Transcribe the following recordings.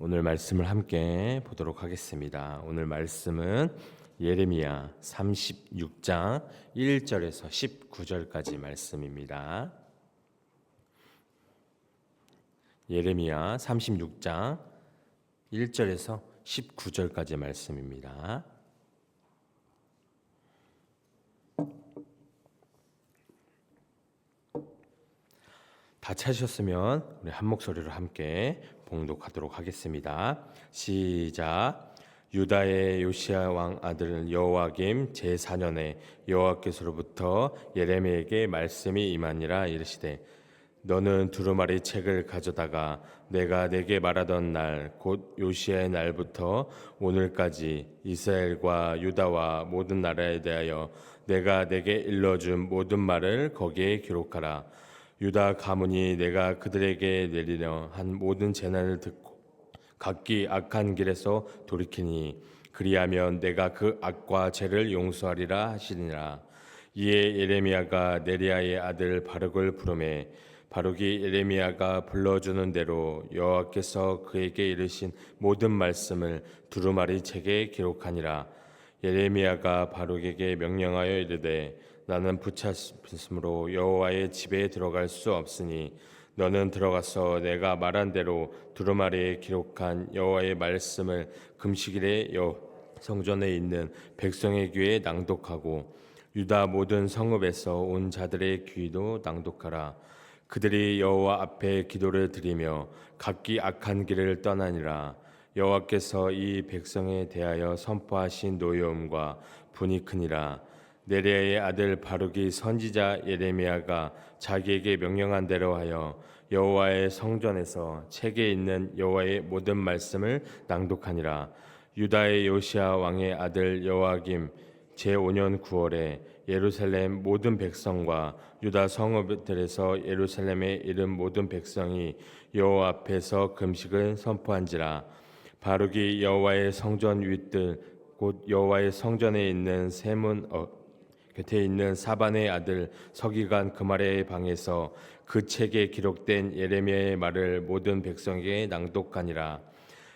오늘 말씀을 함께 보도록 하겠습니다. 오늘 말씀은 예레미야 36장 1절에서 19절까지 말씀입니다. 예레미야 36장 1절에서 19절까지 말씀입니다. 다 찾으셨으면 우리 한 목소리로 함께 봉독하도록 하겠습니다. 시작. 유다의 요시야 왕 아들 여호와김 제4년에 여호와께서로부터 예레미야에게 말씀이 임하니라. 이르시되 너는 두루마리 책을 가져다가 내가 네게 말하던 날 곧 요시야의 날부터 오늘까지 이스라엘과 유다와 모든 나라에 대하여 내가 네게 일러준 모든 말을 거기에 기록하라. 유다 가문이 내가 그들에게 내리려 한 모든 재난을 듣고 각기 악한 길에서 돌이키니 그리하면 내가 그 악과 죄를 용서하리라 하시니라. 이에 예레미야가 네리야의 아들 바룩을 부르매 바룩이 예레미야가 불러주는 대로 여호와께서 그에게 이르신 모든 말씀을 두루마리 책에 기록하니라. 예레미야가 바룩에게 명령하여 이르되 나는 붙잡힘으로 여호와의 집에 들어갈 수 없으니 너는 들어가서 내가 말한 대로 두루마리에 기록한 여호와의 말씀을 금식일에 성전에 있는 백성의 귀에 낭독하고 유다 모든 성읍에서 온 자들의 귀도 낭독하라. 그들이 여호와 앞에 기도를 드리며 각기 악한 길을 떠나니라. 여호와께서 이 백성에 대하여 선포하신 노여움과 분이 크니라. 네리야의 아들 바룩이 선지자 예레미야가 자기에게 명령한 대로 하여 여호와의 성전에서 책에 있는 여호와의 모든 말씀을 낭독하니라. 유다의 요시야 왕의 아들 여호와김 제5년 9월에 예루살렘 모든 백성과 유다 성읍들에서 예루살렘에 이른 모든 백성이 여호와 앞에서 금식을 선포한지라. 바룩이 여호와의 성전 윗뜰 곧 여호와의 성전에 있는 세문 곁에 있는 사반의 아들 서기관 그말의 방에서 그 책에 기록된 예레미야의 말을 모든 백성에게 낭독하니라.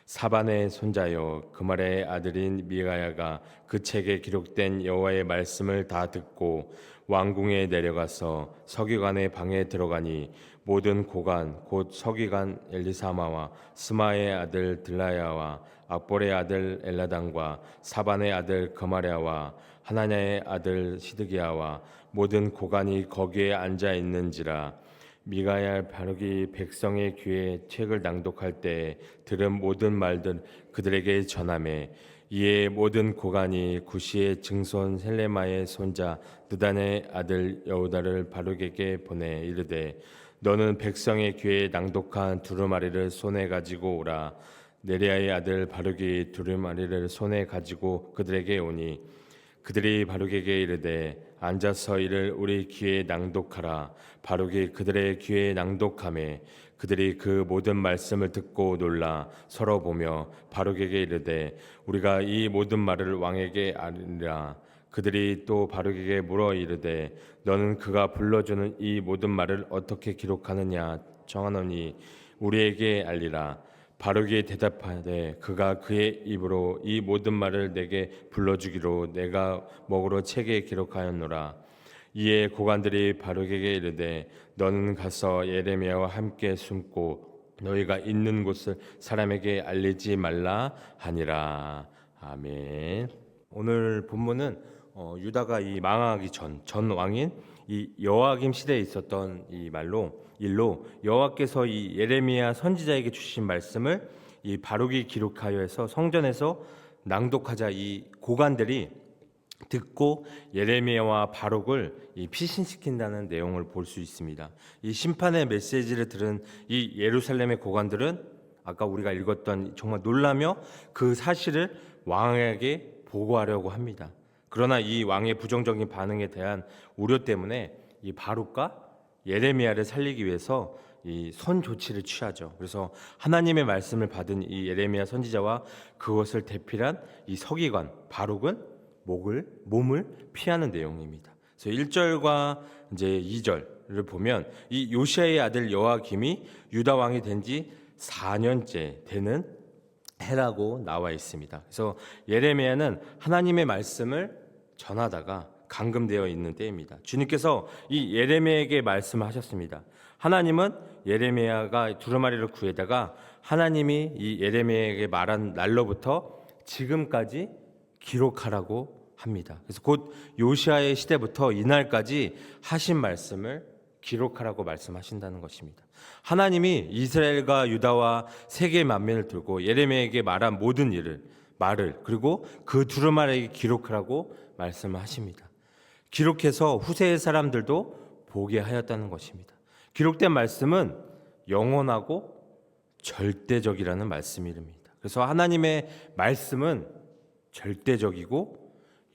사반의 손자여 그말의 아들인 미가야가 그 책에 기록된 여호와의 말씀을 다 듣고 왕궁에 내려가서 서기관의 방에 들어가니 모든 고관 곧 서기관 엘리사마와 스마의 아들 들라야와 악볼의 아들 엘라단과 사반의 아들 그마랴와 하나냐의 아들 시드기야와 모든 고관이 거기에 앉아 있는지라. 미가야 바룩이 백성의 귀에 책을 낭독할 때 들은 모든 말들 그들에게 전하매 이에 모든 고관이 구시의 증손 셀레마의 손자 느단의 아들 여우다를 바룩에게 보내 이르되 너는 백성의 귀에 낭독한 두루마리를 손에 가지고 오라. 네리야의 아들 바룩이 두루마리를 손에 가지고 그들에게 오니 그들이 바룩에게 이르되 앉아서 이를 우리 귀에 낭독하라. 바룩이 그들의 귀에 낭독하매 그들이 그 모든 말씀을 듣고 놀라 서로 보며 바룩에게 이르되 우리가 이 모든 말을 왕에게 아뢰리라. 그들이 또 바룩에게 물어 이르되 너는 그가 불러주는 이 모든 말을 어떻게 기록하느냐 정하노니 우리에게 알리라. 바룩이 대답하되 그가 그의 입으로 이 모든 말을 내게 불러주기로 내가 먹으로 책에 기록하였노라. 이에 고관들이 바룩에게 이르되 너는 가서 예레미야와 함께 숨고 너희가 있는 곳을 사람에게 알리지 말라 하니라. 아멘. 오늘 본문은 유다가 이 망하기 전 왕인 이 여호와김 시대에 있었던 이 일로 여호와께서 이 예레미야 선지자에게 주신 말씀을 이 바룩이 기록하여 해서 성전에서 낭독하자 이 고관들이 듣고 예레미야와 바룩을 피신시킨다는 내용을 볼 수 있습니다. 이 심판의 메시지를 들은 이 예루살렘의 고관들은 아까 우리가 읽었던 정말 놀라며 그 사실을 왕에게 보고하려고 합니다. 그러나 이 왕의 부정적인 반응에 대한 우려 때문에 이 바룩과 예레미야를 살리기 위해서 이 선 조치를 취하죠. 그래서 하나님의 말씀을 받은 이 예레미야 선지자와 그것을 대필한 이 서기관 바룩은 몸을 피하는 내용입니다. 그래서 1절과 이제 2절을 보면 이 요시야의 아들 여호와김이 유다 왕이 된 지 4년째 되는 해라고 나와 있습니다. 그래서 예레미야는 하나님의 말씀을 전하다가 감금되어 있는 때입니다. 주님께서 이 예레미야에게 말씀하셨습니다. 하나님은 예레미야가 두루마리를 구해다가 하나님이 이 예레미야에게 말한 날로부터 지금까지 기록하라고 합니다. 그래서 곧 요시아의 시대부터 이날까지 하신 말씀을 기록하라고 말씀하신다는 것입니다. 하나님이 이스라엘과 유다와 세계 만민을 들고 예레미야에게 말한 모든 말을 그리고 그 두루마리에게 기록하라고 말씀을 하십니다. 기록해서 후세의 사람들도 보게 하였다는 것입니다. 기록된 말씀은 영원하고 절대적이라는 말씀입니다. 그래서 하나님의 말씀은 절대적이고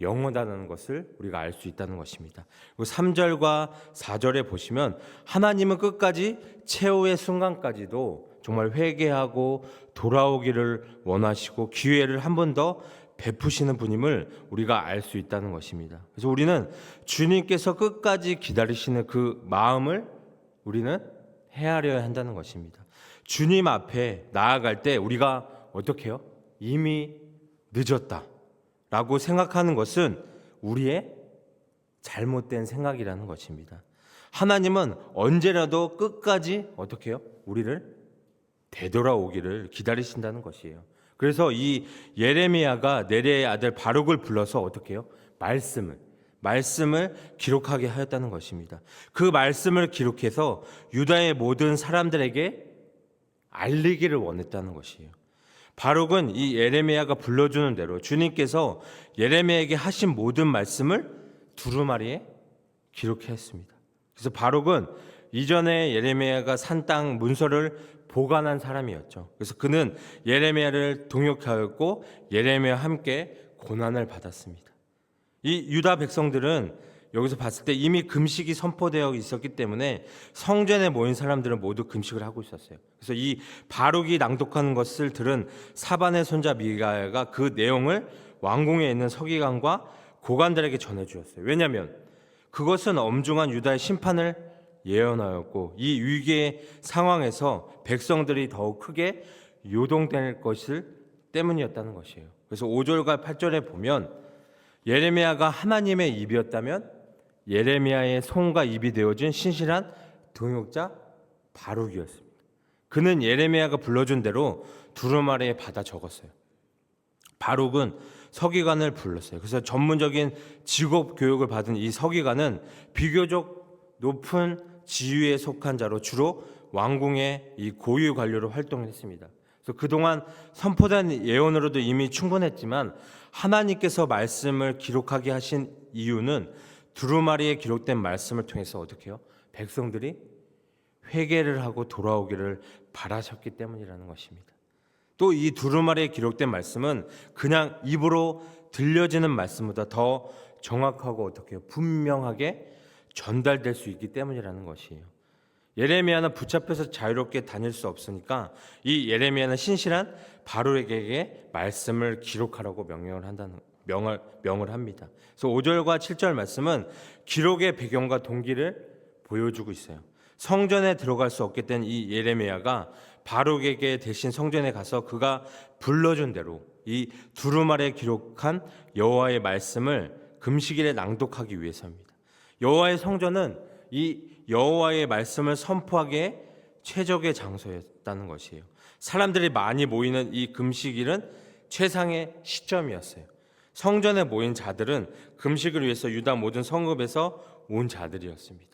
영원하다는 것을 우리가 알 수 있다는 것입니다. 그리고 3절과 4절에 보시면 하나님은 끝까지 최후의 순간까지도 정말 회개하고 돌아오기를 원하시고 기회를 한 번 더 베푸시는 분임을 우리가 알 수 있다는 것입니다. 그래서 우리는 주님께서 끝까지 기다리시는 그 마음을 우리는 헤아려야 한다는 것입니다. 주님 앞에 나아갈 때 우리가 어떻게 해요? 이미 늦었다 라고 생각하는 것은 우리의 잘못된 생각이라는 것입니다. 하나님은 언제라도 끝까지 어떻게 해요? 우리를 되돌아오기를 기다리신다는 것이에요. 그래서 이 예레미야가 네리야의 아들 바룩을 불러서 어떻게 해요? 말씀을 기록하게 하였다는 것입니다. 그 말씀을 기록해서 유다의 모든 사람들에게 알리기를 원했다는 것이에요. 바룩은 이 예레미야가 불러주는 대로 주님께서 예레미야에게 하신 모든 말씀을 두루마리에 기록했습니다. 그래서 바룩은 이전에 예레미야가 산 땅 문서를 보관한 사람이었죠. 그래서 그는 예레미야를 동역하였고 예레미야와 함께 고난을 받았습니다. 이 유다 백성들은 여기서 봤을 때 이미 금식이 선포되어 있었기 때문에 성전에 모인 사람들은 모두 금식을 하고 있었어요. 그래서 이 바룩이 낭독하는 것을 들은 사반의 손자 미가야가 그 내용을 왕궁에 있는 서기관과 고관들에게 전해주었어요. 왜냐하면 그것은 엄중한 유다의 심판을 예언하였고 이 위기의 상황에서 백성들이 더욱 크게 요동될 것을 때문이었다는 것이에요. 그래서 5절과 8절에 보면 예레미야가 하나님의 입이었다면 예레미야의 손과 입이 되어준 신실한 동역자 바룩이었습니다. 그는 예레미야가 불러준 대로 두루마리에 받아 적었어요. 바룩은 서기관을 불렀어요. 그래서 전문적인 직업 교육을 받은 이 서기관은 비교적 높은 지위에 속한 자로 주로 왕궁의 이 고위 관료로 활동했습니다. 그래서 그동안 선포된 예언으로도 이미 충분했지만 하나님께서 말씀을 기록하게 하신 이유는 두루마리에 기록된 말씀을 통해서 어떻게 해요? 백성들이 회개를 하고 돌아오기를 바라셨기 때문이라는 것입니다. 또 이 두루마리에 기록된 말씀은 그냥 입으로 들려지는 말씀보다 더 정확하고 어떻게 해요? 분명하게 전달될 수 있기 때문이라는 것이에요. 예레미야는 붙잡혀서 자유롭게 다닐 수 없으니까 이 예레미야는 신실한 바룩에게 말씀을 기록하라고 명을 합니다. 그래서 5절과 7절 말씀은 기록의 배경과 동기를 보여주고 있어요. 성전에 들어갈 수 없게 된 이 예레미야가 바룩에게 대신 성전에 가서 그가 불러준 대로 이 두루마리에 기록한 여호와의 말씀을 금식일에 낭독하기 위해서입니다. 여호와의 성전은 이 여호와의 말씀을 선포하기에 최적의 장소였다는 것이에요. 사람들이 많이 모이는 이 금식일은 최상의 시점이었어요. 성전에 모인 자들은 금식을 위해서 유다 모든 성읍에서 온 자들이었습니다.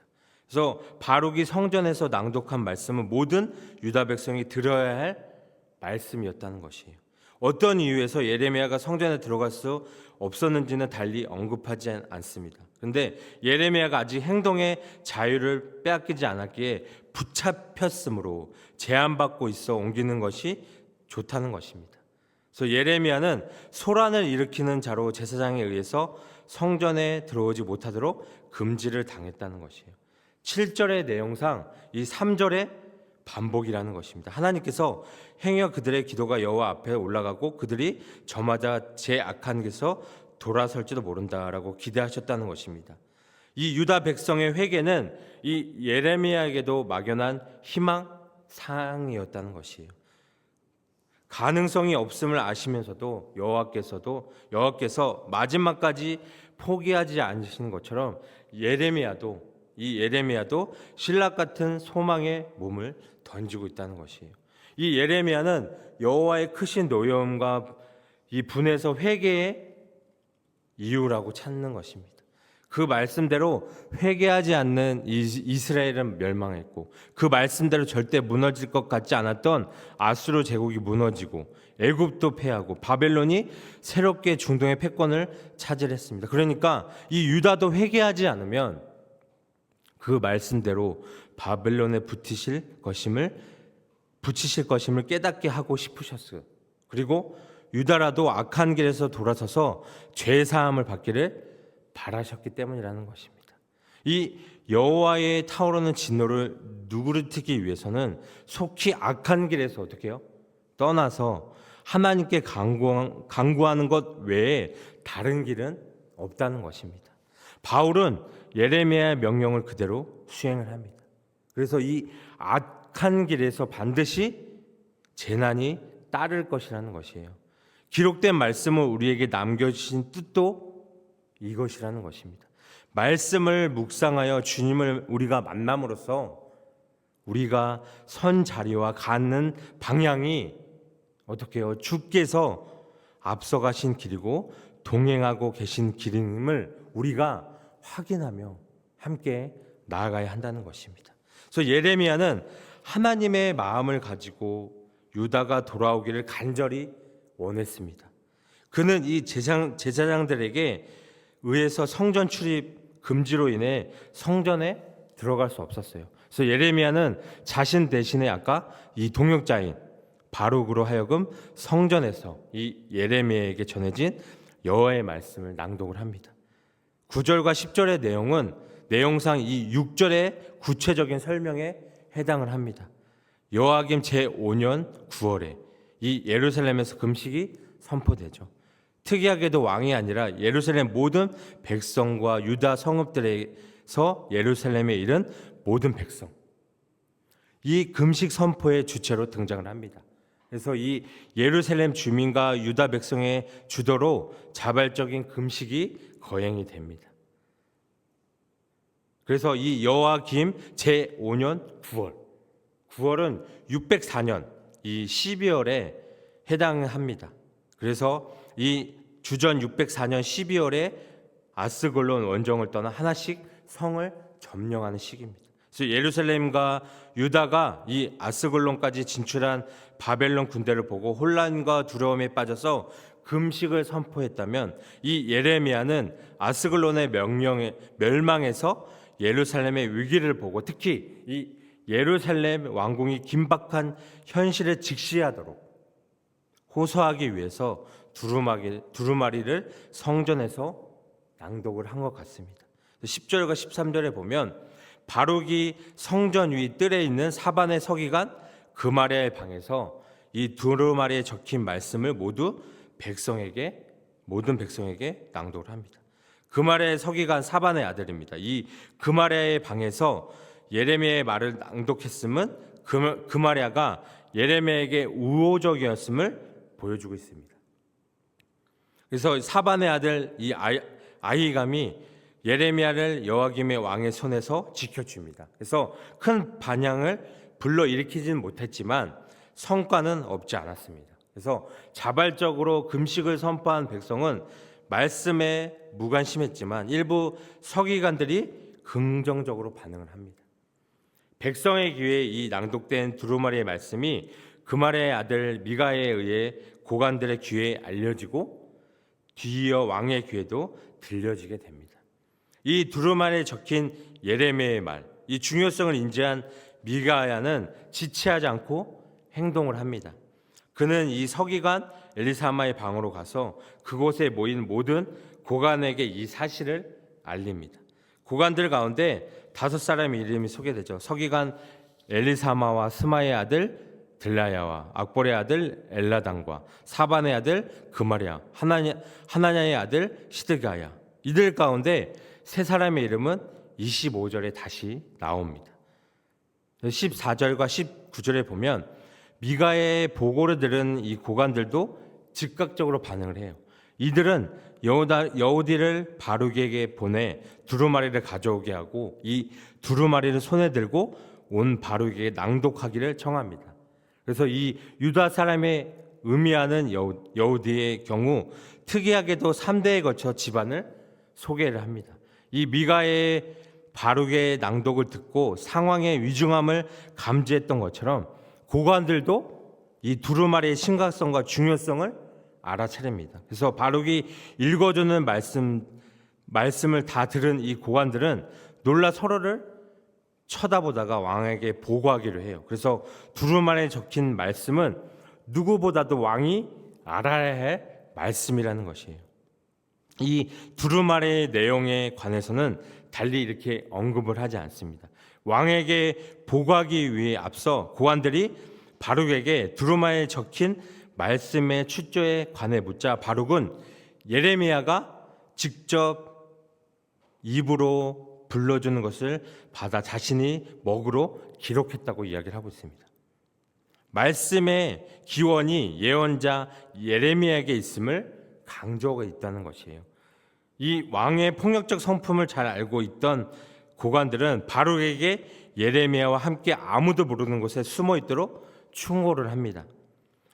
그래서 바룩이 성전에서 낭독한 말씀은 모든 유다 백성이 들어야 할 말씀이었다는 것이에요. 어떤 이유에서 예레미야가 성전에 들어갈 수 없었는지는 달리 언급하지 않습니다. 그런데 예레미야가 아직 행동의 자유를 빼앗기지 않았기에 붙잡혔으므로 제한받고 있어 옮기는 것이 좋다는 것입니다. 그래서 예레미야는 소란을 일으키는 자로 제사장에 의해서 성전에 들어오지 못하도록 금지를 당했다는 것이에요. 7절의 내용상 이 3절의 반복이라는 것입니다. 하나님께서 행여 그들의 기도가 여호와 앞에 올라가고 그들이 저마다 제 악한 길에서 돌아설지도 모른다라고 기대하셨다는 것입니다. 이 유다 백성의 회개는 이 예레미야에게도 막연한 희망 사항이었다는 것이에요. 가능성이 없음을 아시면서도 여호와께서 마지막까지 포기하지 않으시는 것처럼 예레미야도 신락 같은 소망의 몸을 던지고 있다는 것이에요. 이 예레미야는 여호와의 크신 노여움과 이 분에서 회개의 이유라고 찾는 것입니다. 그 말씀대로 회개하지 않는 이스라엘은 멸망했고, 그 말씀대로 절대 무너질 것 같지 않았던 아수르 제국이 무너지고, 애굽도 패하고, 바벨론이 새롭게 중동의 패권을 차지했습니다. 그러니까 이 유다도 회개하지 않으면 그 말씀대로 바벨론에 붙이실 것임을 깨닫게 하고 싶으셨어요. 그리고 유다라도 악한 길에서 돌아서서 죄 사함을 받기를 바라셨기 때문이라는 것입니다. 이 여호와의 타오르는 진노를 누그러뜨리기 위해서는 속히 악한 길에서 어떻게 해요? 떠나서 하나님께 간구하는 것 외에 다른 길은 없다는 것입니다. 바울은 예레미야의 명령을 그대로 수행을 합니다. 그래서 이 악한 길에서 반드시 재난이 따를 것이라는 것이에요. 기록된 말씀을 우리에게 남겨주신 뜻도 이것이라는 것입니다. 말씀을 묵상하여 주님을 우리가 만남으로써 우리가 선 자리와 가는 방향이 어떻게 해요? 주께서 앞서가신 길이고 동행하고 계신 길임을 우리가 확인하며 함께 나아가야 한다는 것입니다. 그래서 예레미야는 하나님의 마음을 가지고 유다가 돌아오기를 간절히 원했습니다. 그는 이 제사장들에게 의해서 성전 출입 금지로 인해 성전에 들어갈 수 없었어요. 그래서 예레미야는 자신 대신에 아까 이 동역자인 바룩으로 하여금 성전에서 이 예레미야에게 전해진 여호와의 말씀을 낭독을 합니다. 9절과 10절의 내용상 이 6절의 구체적인 설명에 해당을 합니다. 여호야김 제5년 9월에 이 예루살렘에서 금식이 선포되죠. 특이하게도 왕이 아니라 예루살렘 모든 백성과 유다 성읍들에서 예루살렘에 이른 모든 백성, 이 금식 선포의 주체로 등장을 합니다. 그래서 이 예루살렘 주민과 유다 백성의 주도로 자발적인 금식이 거행이 됩니다. 그래서 이 여호야김 제5년 9월은 604년 이 12월에 해당합니다. 그래서 이 주전 604년 12월에 아스글론 원정을 떠나 하나씩 성을 점령하는 시기입니다. 그래서 예루살렘과 유다가 이 아스글론까지 진출한 바벨론 군대를 보고 혼란과 두려움에 빠져서 금식을 선포했다면, 이 예레미야는 아스글론의 멸망에서 예루살렘의 위기를 보고 특히 이 예루살렘 왕궁이 긴박한 현실을 직시하도록 호소하기 위해서 두루마리를 성전에서 낭독을 한 것 같습니다. 10절과 13절에 보면 바룩이 성전 위 뜰에 있는 사반의 서기관 그마랴의 방에서 이 두루마리에 적힌 말씀을 모든 백성에게 낭독을 합니다. 그마랴의 서기관 사반의 아들입니다. 이 그마랴의 방에서 예레미야의 말을 낭독했음은 그마랴가 예레미야에게 우호적이었음을 보여주고 있습니다. 그래서 사반의 아들 이 아히감이 예레미야를 여호야김의 왕의 손에서 지켜줍니다. 그래서 큰 반향을 불러일으키지는 못했지만 성과는 없지 않았습니다. 그래서 자발적으로 금식을 선포한 백성은 말씀에 무관심했지만 일부 서기관들이 긍정적으로 반응을 합니다. 백성의 귀에 이 낭독된 두루마리의 말씀이 그마랴의 아들 미가에 의해 고관들의 귀에 알려지고 뒤이어 왕의 귀에도 들려지게 됩니다. 이 두루마리에 적힌 예레미야의 말, 이 중요성을 인지한 미가야는 지체하지 않고 행동을 합니다. 그는 이 서기관 엘리사마의 방으로 가서 그곳에 모인 모든 고관에게 이 사실을 알립니다. 고관들 가운데 5사람의 이름이 소개되죠. 서기관 엘리사마와 스마의 아들 들라야와 악볼의 아들 엘라단과 사반의 아들 그마랴, 하나냐의 아들 시드가야, 이들 가운데 3사람의 이름은 25절에 다시 나옵니다. 14절과 19절에 보면 미가의 보고를 들은 이 고관들도 즉각적으로 반응을 해요. 이들은 여우디를 바룩에게 보내 두루마리를 가져오게 하고 이 두루마리를 손에 들고 온 바룩에게 낭독하기를 청합니다. 그래서 이 유다 사람의 의미하는 여우디의 경우 특이하게도 3대에 거쳐 집안을 소개를 합니다. 이 미가의 바룩의 낭독을 듣고 상황의 위중함을 감지했던 것처럼 고관들도 이 두루마리의 심각성과 중요성을 알아차립니다. 그래서 바룩이 읽어주는 말씀을 다 들은 이 고관들은 놀라 서로를 쳐다보다가 왕에게 보고하기로 해요. 그래서 두루마리에 적힌 말씀은 누구보다도 왕이 알아야 할 말씀이라는 것이에요. 이 두루마리의 내용에 관해서는 달리 이렇게 언급을 하지 않습니다. 왕에게 보고하기 위해 앞서 고관들이 바룩에게 두루마리에 적힌 말씀의 출처에 관해 묻자 바룩은 예레미야가 직접 입으로 불러주는 것을 받아 자신이 먹으로 기록했다고 이야기를 하고 있습니다. 말씀의 기원이 예언자 예레미야에게 있음을 강조하고 있다는 것이에요. 이 왕의 폭력적 성품을 잘 알고 있던 고관들은 바룩에게 예레미야와 함께 아무도 모르는 곳에 숨어 있도록 충고를 합니다.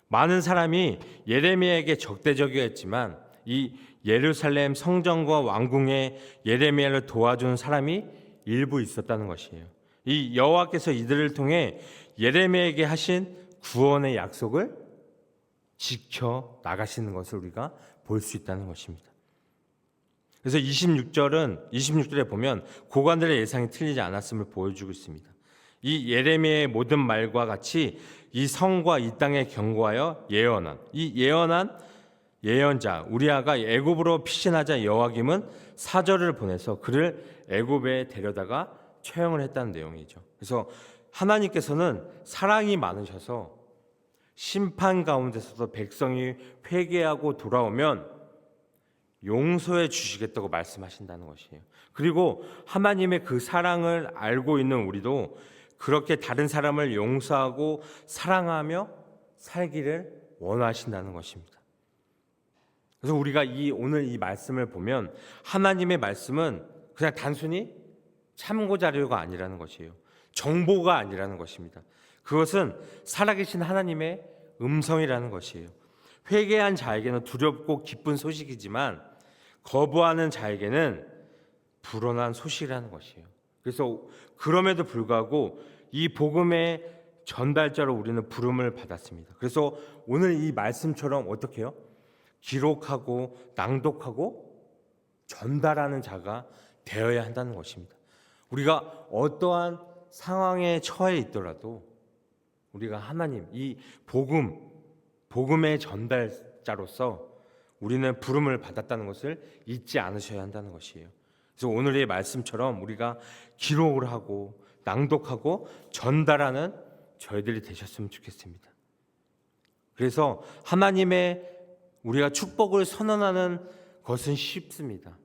많은 사람이 예레미야에게 적대적이었지만 이 예루살렘 성전과 왕궁에 예레미야를 도와준 사람이 일부 있었다는 것이에요. 이 여호와께서 이들을 통해 예레미야에게 하신 구원의 약속을 지켜 나가시는 것을 우리가 볼 수 있다는 것입니다. 그래서 26절에 보면 고관들의 예상이 틀리지 않았음을 보여주고 있습니다. 이 예레미야의 모든 말과 같이 이 성과 이 땅에 경고하여 예언한 예언자 우리아가 애굽으로 피신하자 여호와김은 사절을 보내서 그를 애굽에 데려다가 처형을 했다는 내용이죠. 그래서 하나님께서는 사랑이 많으셔서 심판 가운데서도 백성이 회개하고 돌아오면 용서해 주시겠다고 말씀하신다는 것이에요. 그리고 하나님의 그 사랑을 알고 있는 우리도 그렇게 다른 사람을 용서하고 사랑하며 살기를 원하신다는 것입니다. 그래서 우리가 오늘 이 말씀을 보면 하나님의 말씀은 그냥 단순히 참고 자료가 아니라는 것이에요. 정보가 아니라는 것입니다. 그것은 살아계신 하나님의 음성이라는 것이에요. 회개한 자에게는 두렵고 기쁜 소식이지만 거부하는 자에게는 불온한 소식이라는 것이에요. 그래서 그럼에도 불구하고 이 복음의 전달자로 우리는 부름을 받았습니다. 그래서 오늘 이 말씀처럼 어떻게 해요? 기록하고 낭독하고 전달하는 자가 되어야 한다는 것입니다. 우리가 어떠한 상황에 처해 있더라도 우리가 하나님 이 복음의 전달자로서 우리는 부름을 받았다는 것을 잊지 않으셔야 한다는 것이에요. 그래서 오늘의 말씀처럼 우리가 기록을 하고 낭독하고 전달하는 저희들이 되셨으면 좋겠습니다. 그래서 하나님의 우리가 축복을 선언하는 것은 쉽습니다.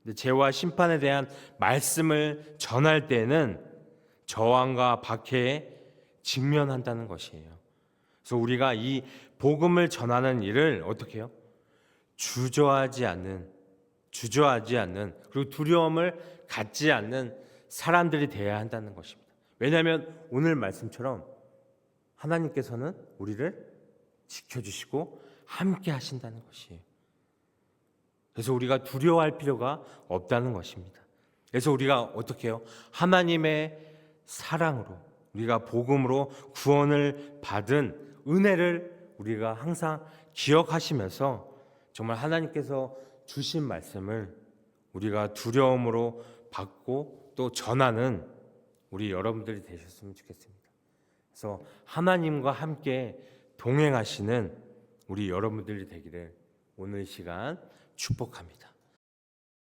근데 죄와 심판에 대한 말씀을 전할 때에는 저항과 박해에 직면한다는 것이에요. 그래서 우리가 이 복음을 전하는 일을 어떻게 해요? 주저하지 않는 그리고 두려움을 갖지 않는 사람들이 되어야 한다는 것입니다. 왜냐하면 오늘 말씀처럼 하나님께서는 우리를 지켜주시고 함께 하신다는 것이에요. 그래서 우리가 두려워할 필요가 없다는 것입니다. 그래서 우리가 어떻게 해요? 하나님의 사랑으로 우리가 복음으로 구원을 받은 은혜를 우리가 항상 기억하시면서 정말 하나님께서 주신 말씀을 우리가 두려움으로 받고 또 전하는 우리 여러분들이 되셨으면 좋겠습니다. 그래서 하나님과 함께 동행하시는 우리 여러분들이 되기를 오늘 시간 축복합니다.